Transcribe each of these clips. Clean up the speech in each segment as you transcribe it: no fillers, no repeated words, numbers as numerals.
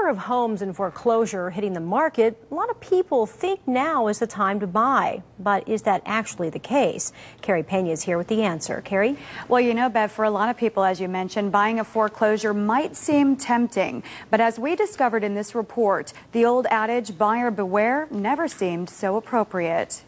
number of homes in foreclosure hitting the market, a lot of people think now is the time to buy. But is that actually the case? Carrie Pena is here with the answer. Carrie? Well, you know, Bev, for a lot of people, as you mentioned, buying a foreclosure might seem tempting. But as we discovered in this report, the old adage, buyer beware, never seemed so appropriate.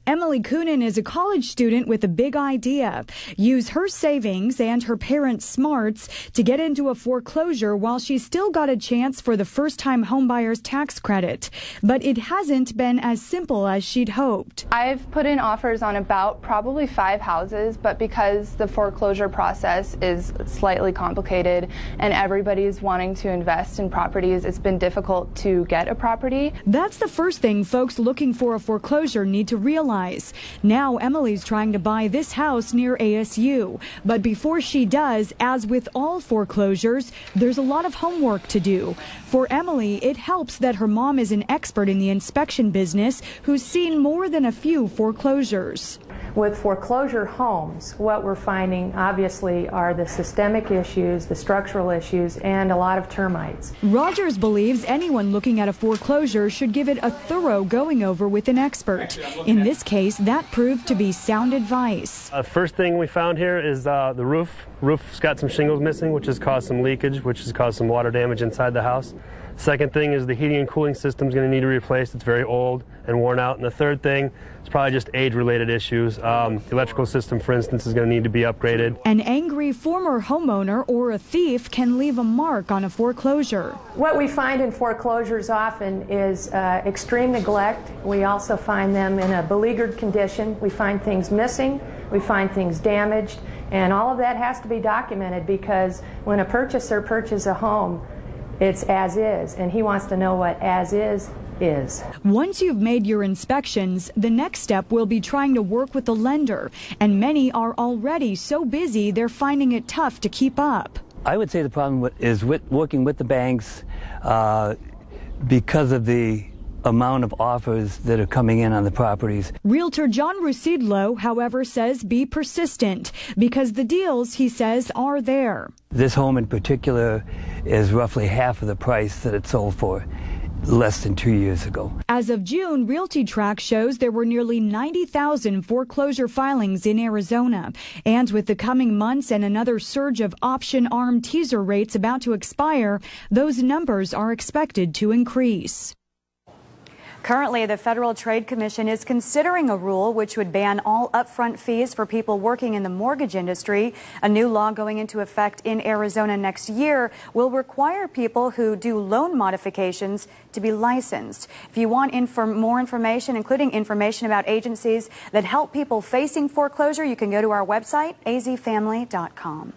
Emily Coonan is a college student with a big idea. Use her savings and her parents' smarts to get into a foreclosure while she's still got a chance for the first-time homebuyer's tax credit. But it hasn't been as simple as she'd hoped. I've put in offers on about probably 5 houses, but because the foreclosure process is slightly complicated and everybody's wanting to invest in properties, it's been difficult to get a property. That's the first thing folks looking for a foreclosure need to realize. Now Emily's trying to buy this house near ASU. But before she does, as with all foreclosures, there's a lot of homework to do. For Emily, it helps that her mom is an expert in the inspection business who's seen more than a few foreclosures. With foreclosure homes, what we're finding obviously are the systemic issues, the structural issues, and a lot of termites. Rogers believes anyone looking at a foreclosure should give it a thorough going over with an expert. In this case, that proved to be sound advice. First thing we found here is the roof. Roof's got some shingles missing, which has caused some leakage, which has caused some water damage inside the house. Second thing is the heating and cooling system is going to need to be replaced. It's very old and worn out. And the third thing is probably just age-related issues. The electrical system, for instance, is going to need to be upgraded. An angry former homeowner or a thief can leave a mark on a foreclosure. What we find in foreclosures often is extreme neglect. We also find them in a beleaguered condition. We find things missing. We find things damaged. And all of that has to be documented because when a purchaser purchases a home, it's as is, and he wants to know what as is. Once you've made your inspections, the next step will be trying to work with the lender, and many are already so busy they're finding it tough to keep up. I would say the problem is with working with the banks because of the amount of offers that are coming in on the properties. Realtor John Rusidlo, however, says be persistent because the deals, he says, are there. This home in particular is roughly half of the price that it sold for less than 2 years ago. As of June, RealtyTrack shows there were nearly 90,000 foreclosure filings in Arizona. And with the coming months and another surge of option-arm teaser rates about to expire, those numbers are expected to increase. Currently, the Federal Trade Commission is considering a rule which would ban all upfront fees for people working in the mortgage industry. A new law going into effect in Arizona next year will require people who do loan modifications to be licensed. If you want more information, including information about agencies that help people facing foreclosure, you can go to our website, azfamily.com.